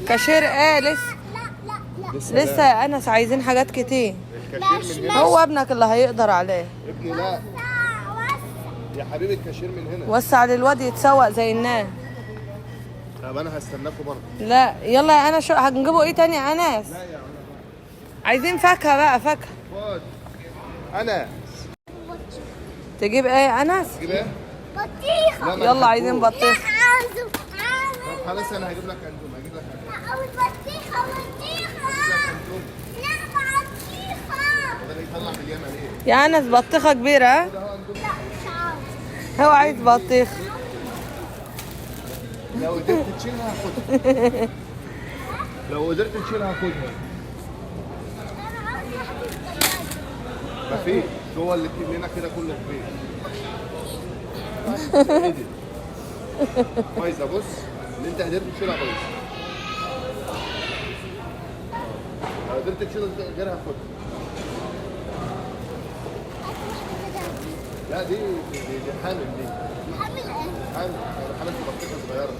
كاشير ايه لسه؟ لسه يا انس عايزين حاجات كتير. الكاشير من هنا. هو ابنك اللي هيقدر عليه. ابني لا يا حبيبي، الكاشير من هنا. وسع للواد يتسوق زي الناس. طب انا هستناكوا برضه. لا يلا يا انس، هنجيبوا ايه تاني يا انس؟ لا يا عايزين فاكهه بقى، فاكهه. خد انا تجيب ايه يا انس؟ تجيب ايه؟ بطيخة. يلا عايزين بطيخ. طب خلاص انا هجيب لك اندوم، هجيب لك اندوم. عاوز بطيخة بطيخة. لا بطيخة. ده اللي يطلع باليمن ايه؟ يا انس بطيخه كبيره ها؟ ده هو اندوم. لا مش عاوز. هو عايز بطيخ. لو قدرت تشيلها هاخدها. لو قدرت تشيلها هاخدها. انا عاوز واحدة صغيرة. مفيش جوه اللي لنا كده كله في بيت. بايظه. بص اللي انت قدرت تشيلها بايظه. لو قدرت تشيل غيرها هاخدها. لا دي حامل دي. حامل ايه؟ حامل في بطيخه صغيره.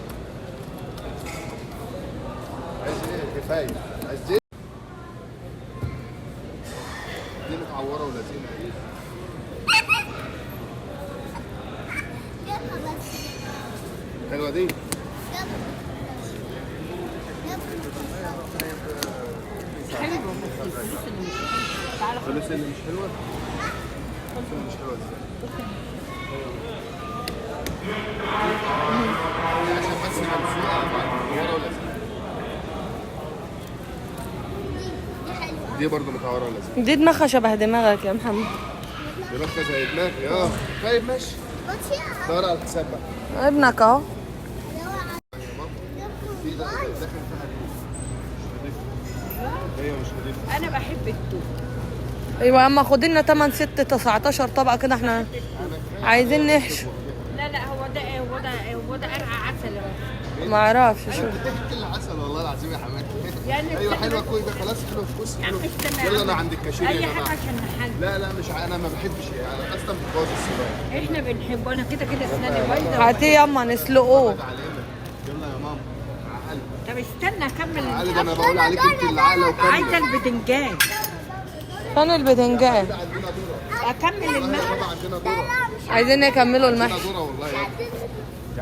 عايز ايه؟ كفايه. عايز ايه؟ دي متعوره ولذينه ايه؟ يلا بس. حلوه دي. الفلوس اللي مش حلوه. الفلوس اللي مش حلوه ازاي؟ عشان بس ممسوحه متعوره ولذينه. دي حلوة. دي برضه متعوره ولذينه. دي دماغها شبه دماغك يا محمد. دماغها زي دماغي طيب ماشي. بطيخة. دور على الحساب بقى. ابنك اهو. في داخل فيها دي. مش نضيفه. هي مش نضيفه. انا بحب التوت. ايوه اما خد لنا 8 6 19 طبق كده، احنا عايزين نحشو. لا هو ده قرع عسل اهو. ما اعرفش شو. كل عسل والله العظيم يا حماتي. يعني ايوه استنى حلوه بس. كويس ده خلاص. حلو فلوس حلو. استنى. يلا انا عند الكاشير اي يا حاجه جماعه. عشان نحل. لا مش انا ما بحبش انا اصلا بتبوظ السيجاره. احنا بنحبه، انا كده اسناني بايظه. هاتيه ياما نسلقوه. علينا. يلا يا ماما عقل. طب استنى اكمل. عقل ده انا بقول عليك انت اللي عاقله وكامله. عايزه البتنجان. فين البتنجان؟ عندنا دوره. اكمل والله المحشي. يا بابا عندنا دوره. عايزين يكملوا عندنا المحشي. دوره والله يا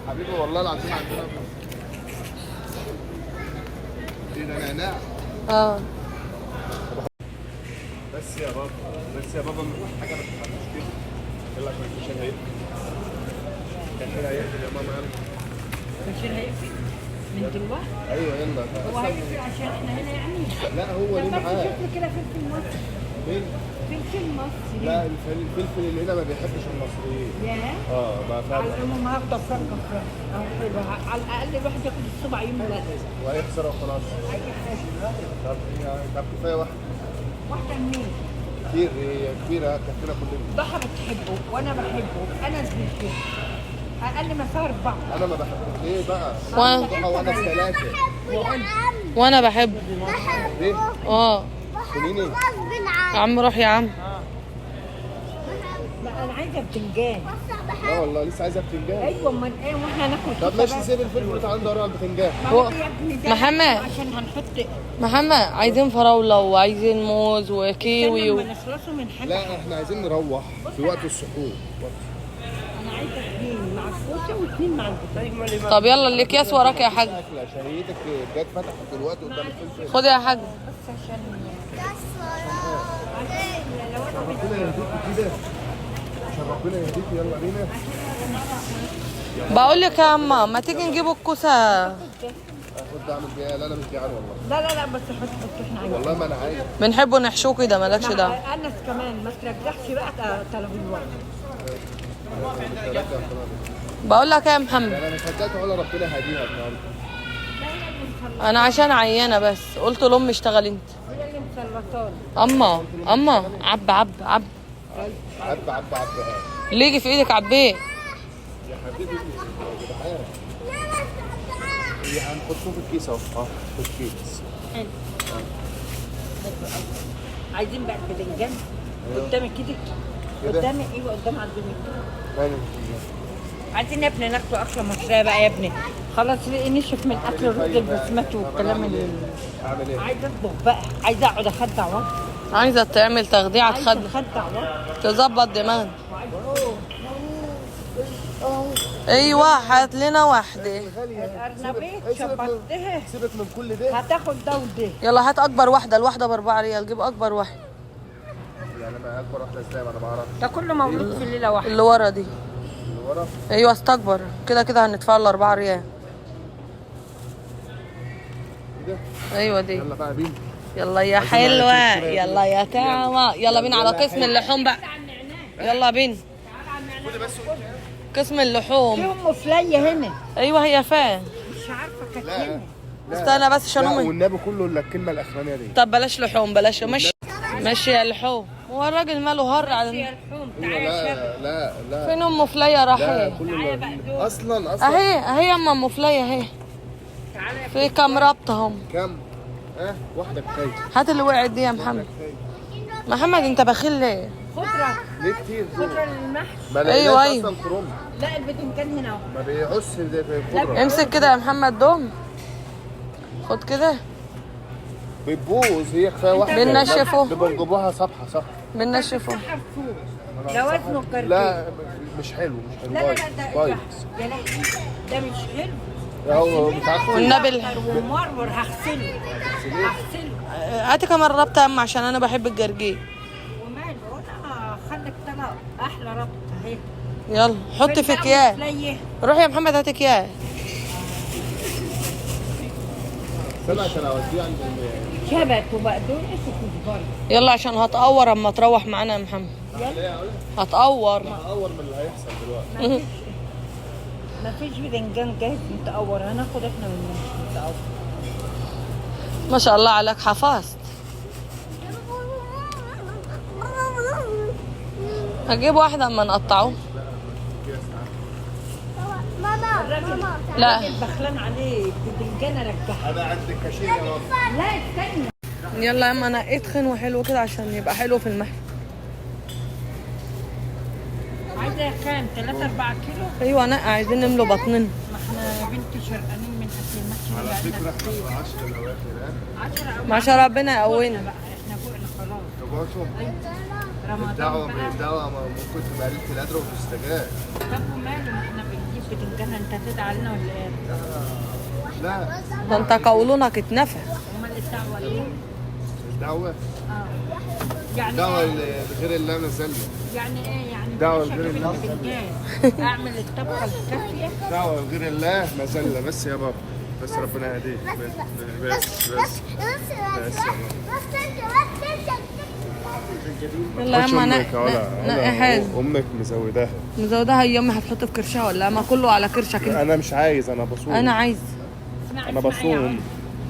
حبيبي والله العظيم عندنا دوره. ايه ده نعناع. اه بس يا بابا بس يا بابا من حاجه ما تفهمش كده. يلا عشان الكشري هيقفل. الكشري هيقفل يا ماما يلا. مش هيقفل من دلوقتي. ايوه يلا. هو هيقفل عشان احنا هنا يعني. لا هو ليه طب بس معاه. شوف لي كده فلفل مصري. مين؟ فلفل مصري. لا الفلفل اللي هنا ما بيحبش المصريين. يا بقى على فعلا. العموم هاخده فرقه اهو حلو. على الاقل الواحد ياخد الصبع يملى. وهيخسر وخلاص. اي حاجه. طب كفايه واحده. واحده منين؟ كتير هي كبيره كفينا كلنا. ضحى بتحبه وانا بحبه، انا بحبه. اقل ما فيها 4. انا ما بحبش ايه بقى. وانا ثلاثه. وانا بحبه. ليه؟ اه خليني. غصب يا عني. عم روح يا عم. لا انا عايزه بتنجان. لا والله لسه عايزه بتنجان. ايوه امال ايه واحنا هناكل طب كده ماشي بقى؟ سيب الفلفل وتعالى ندور على البتنجان. ما هو- هو يا ابني ده محمد. عشان هنحط. محمد عايزين فراولة وعايزين موز وكيوي لما نخلصوا من حاجه. لا احنا عايزين نروح في وقت السحور. انا عايزه 2 مع الكوسه و2 مع البطاطا. طب يلا الاكياس وراك يا حاج. اكله شهيتك جت فتحت دلوقتي قدام الفلفل. خد يا حاج. بس عشان ربنا يهديك كده. عشان ربنا يهديك يلا بينا. بقول لك يا اما ما تيجي نجيب الكوسه. خد اعمل بيها. لا انا مش جعان والله. لا بس حط احنا عايزين. والله ما انا عايز. بنحبه نحشوه كده مالكش دعوه. انس كمان ما ترجعش بقى تلفون واحد. بقول لك يا محمد انا مش هصدق ولا ربنا هديها النهارده. انا عشان عيانه بس قلت لامي اشتغل انت. هي اللي مسلطاني. اما عب عب اللي يجي في ايدك عبيه. يا حبيبي يا جدعان. هي هنحطه في الكيس اهو. في الكيس. حلو. عايزين بقى البتنجان قدامي كده. كده؟ قدامي ايوه قدام عندنا. فين؟ عايزين يا ابني ناكله اكله مصريه بقى يا ابني. خلاص ريقي نشف من اكل الرز البسمتي والكلام اللي اعمل ايه؟ عايزه اطبخ بقى، عايزه اقعد اخدع وقت، عايزه تعمل تخديعه عايزه تخد اخدع وقت. تظبط دماغك. ايوه هات لنا واحده. الارنبيط شبطتها سيبك من كل ده. هتاخد ده وده. يلا هات اكبر واحده، الواحده ب4 ريال، جيب اكبر واحده. يعني ما اكبر واحده ازاي؟ ما انا بعرف. ده كله مولود في ليله واحده. اللي ورا دي اللي ورا ايوه استكبر، كده كده هندفع له 4 ريال. كده. ايوه دي. يلا بقى بينا. يلا يا حلوه، يلا يا تعوى، يلا بينا على قسم اللحوم بقى. يلا بينا قسم اللحوم. فيهم مفليه هنا، ايوه هي فين؟ مش عارفه كانت لا هنا. استنى بس عشان لا امي. والنبي كله الا الكلمه الاخرانيه دي. طب بلاش لحوم، بلاش مشي يا اللحوم. هو الراجل ماله هر يا على لحوم تعالى يا شباب. لا فين ام فليه لا راحت؟ كله بقى دول. اصلا اهي اما ام فليه اهي. تعالى يا في كام ربطه هم؟ كم؟ واحده كفايه. هات اللي وقعت دي يا محمد. محمد انت بخيل ليه؟ خضره، ليه كتير؟ خضره للمحشي. ما أيوة، لقيناش أيوة. اصلا كروم. لا الباذنجان هنا اهو. ما بيعوز زي في الخضره. امسك كده يا محمد دوم. خد كده. بتبوظ هي كفايه واحده. بننشفه. بنجيبوها صبحه صح. بننشفه. سحب فوق. ده وزنه كركي. لا مش حلو لا لا لا ده بايظ. يا لهوي ده مش حلو. هو بتاع والنبي ومرمر هغسله. هاتي كمان ربطه يا اما عشان انا بحب الجرجير. وماله انا خليك طلع احلى ربط اهي. يلا حطي في اكياس. فليه. روح يا محمد هات اكياس. استنى عشان اوديه عند شبت وبقدونس وكزبره. يلا عشان هتقور اما تروح معانا يا محمد. هتقور. اول من اللي هيحصل دلوقتي. مفيش باذنجان جاهز متقور، هناخد احنا من متقور. ما شاء الله عليك حفظت. هجيب واحده اما نقطعه. ماما لا الراجل بخلان عليه باذنجان ارجعها. انا عند الكاشير يا ماما. لا استنى. يلا يا اما نقيت خن وحلو كده عشان يبقى حلو في المحل. عايزه كام 3 4 كيلو؟ ايوه نقى، عايزين نملوا بطننا. ما احنا بنتي شرقانين من اكل المحشي. على فكره احنا في العشر الاواخر 10 ما شاء ربنا يقوينا. بقى احنا فوقنا خلاص. تبعتهم رمضان الدعوه بقى. الدعوه ممكن تبقى قليله القدر وتستجاب. طب وماله ما احنا بنجيب باذنجان، انت هتدعي لنا ولا ايه؟ لا ده انت قولونك اتنفع. امال الدعوه ليه؟ الدعوه اه يعني الدعوه ايه؟ غير اللي انا نزلنا. يعني ايه يعني؟ دعوة بلاش غير أجيب الله. الباذنجان. اعمل الطبخه الكافيه. دعوه غير الله مزله بس يا بابا. بس ربنا يهديك. بس يا يلا يا اما نقي حاجه. امك مزوداها. مزودها هي امي هتحط في كرشها ولا اما كله على كرشك انت؟ انا مش عايز انا بصوم. انا عايز. أنا بصوم.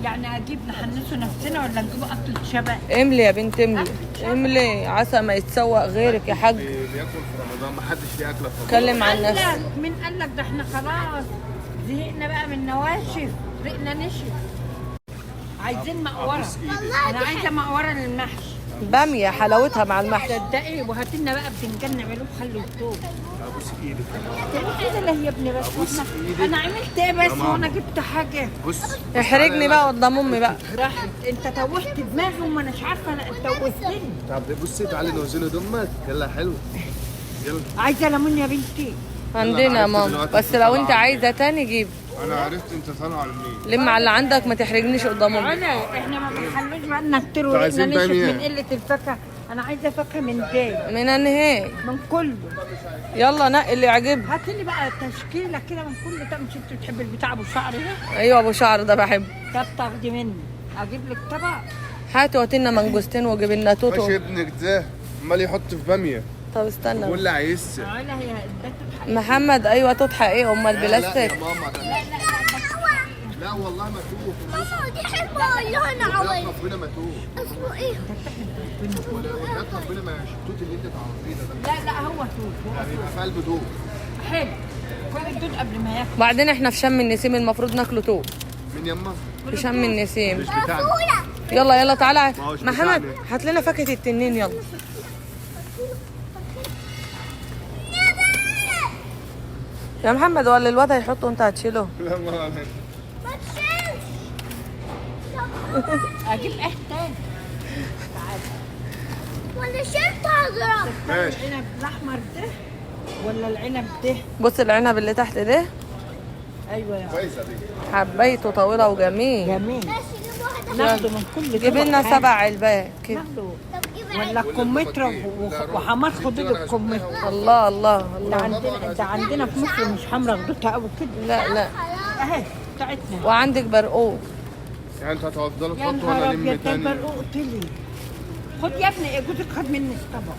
يعني اجيب نحنسه نفسنا ولا نجيبه اكل شبع؟ املي يا بنت املي. املي عسى ما يتسوق غيرك يا حاج. بياكل في رمضان ما حدش ليه اكله في رمضان. اتكلم عن قال نفسك. لك مين قال لك؟ ده احنا خلاص زهقنا بقى من نواشف، رقنا نشف. عايزين مقوره. انا عايزه مقوره للمحشي. باميه حلاوتها مع المحشي. تصدقي وهات لنا بقى باذنجان نعمله بخل وثوم. ابوس ايدك. ايه ده يا ابني بس انا عملت ايه بس وانا جبت حاجه؟ بص احرجني بقى قدام امي بقى. راحت انت توهت دماغي وما اناش عارفه انا توهتني. طب بصي تعالي نوزنه دمك. يلا حلو. يلا عايزه ليمون يا بنتي. عندنا يا عرفت ماما، دلوقتي بس لو انت عايزه تاني جيب. انا عرفت انت طالعه لمين. لم على اللي عندك ما تحرجنيش قدام امي. انا احنا ما بنحلوش بقالنا كتير انتوا عايزين ورقنا نشف بامية؟ من قله الفاكهه. انا عايزه فاكهه من ده من انهي؟ من كله. يلا نقي اللي يعجبك. هات لي بقى تشكيله كده من كل ده. مش انت بتحب البتاع ابو شعر ده؟ ايوه ابو شعر ده بحبه. طب تاخدي مني اجيب لك طبق. هاتوا هاتي لنا منجوستين وجيب لنا ماشي توتو. ابنك ده عمال يحط في باميه. طب استنى بقول لي عايز. تعالى هي ادتك محمد. ايوه توتحه ايه امال لا بلاستيك. يا ماما ده لا والله ما توه. ماما دي حلوة لونها عويل. ربنا ما توه. اسمه ايه؟ وحياة ربنا ما الشطوط اللي انت تعرفيه ده. لا هو توت. يعني يبقى في قلب دوب. حلو. كل الدود قبل ما ياكل. بعدين احنا في شم النسيم المفروض ناكله توت. مين يما؟ في شم النسيم. مش بتاعنا. يلا يلا تعالى ما هوش محمد بتاعنا. هات لنا فاكهه التنين يلا. يا محمد ولا الواد هيحطه وانت هتشيله؟ لا ما عليك. ما تشيلش. اجيب ايه تاني؟ ولا شلت هضرب. ماشي. العنب الاحمر ده ولا العنب ده؟ بص العنب اللي تحت ده ايوه يا كويسه دي. حبيته طويله وجميل. جميل. ماشي جيب واحدة. ناخده من كل جيب لنا طبق 7 علبات كده. ناخده طب جيب ولا الكمثرى وحمار خدود الكمثرى. الله الله ده الله. عندنا ده عندنا في مصر مش حمرا خدودها قوي كده. لا لا. خلاص. اهي بتاعتنا. وعندك برقوق. يعني انتوا هتفضلوا يا تحطوا ولا نهار لم ابيض ده تاني؟ البرقوق طلي. خد يا ابني جوزك خد مني الطبق.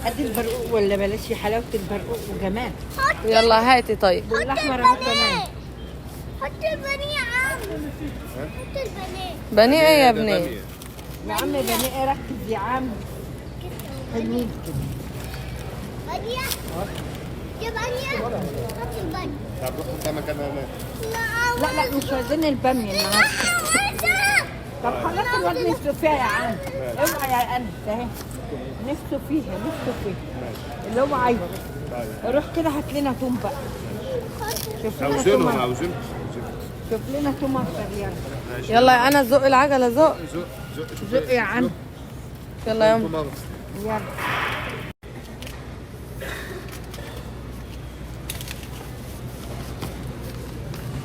ادي البرقوق ولا بلاش حلاوه البرقوق وجمال. يلا هاتي طيب. والاحمر اهو كمان. حط البنيه يا عم. حط البنيه. بني ايه يا ده ابني؟ بامية. يا عم بني ركز يا عم. حلوين كده. بنيه. يا بنيه. حط البنيه. طب روح انت مكانها هناك. لا لا مش عايزين الباميه النهارده. طب خلاص الواد نفسه فيها يا عم. اوعى يا قلب اهي. نفسه فيها اللي هو عايزه. روح كده هات لنا توم بقى. شوف لنا عاوزينهم توم. عاوزينهم. شوف لنا توم اكتر يلا. يلا انا زق العجله زق. زق زق يا عم. يلا يا أم. يلا.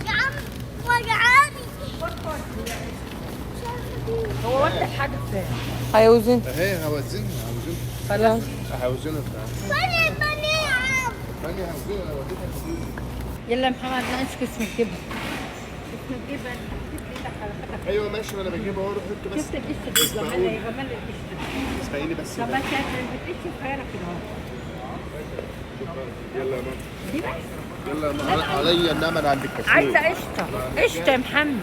يا عم وجعاني. هو ودى الحاجه فين؟ هيوزن. اهي هوزنها خلاص. هوزنها. بني البنيه يا عم. ثانية هوزنها اوديها. يلا يا محمد ناقص قسم الجبن. قسم الجبن. ايوه ماشي وانا بجيبها اهو روح انتوا بس. شفت القشطه دي جمال جمال القشطه. اسمعيني بس. طب ما كانت بتقشف خيرك كده اهو. يلا يا ماما. دي بس. يلا يا ماما عليا انما انا عند الكشكول. عايزه قشطه قشطه يا محمد.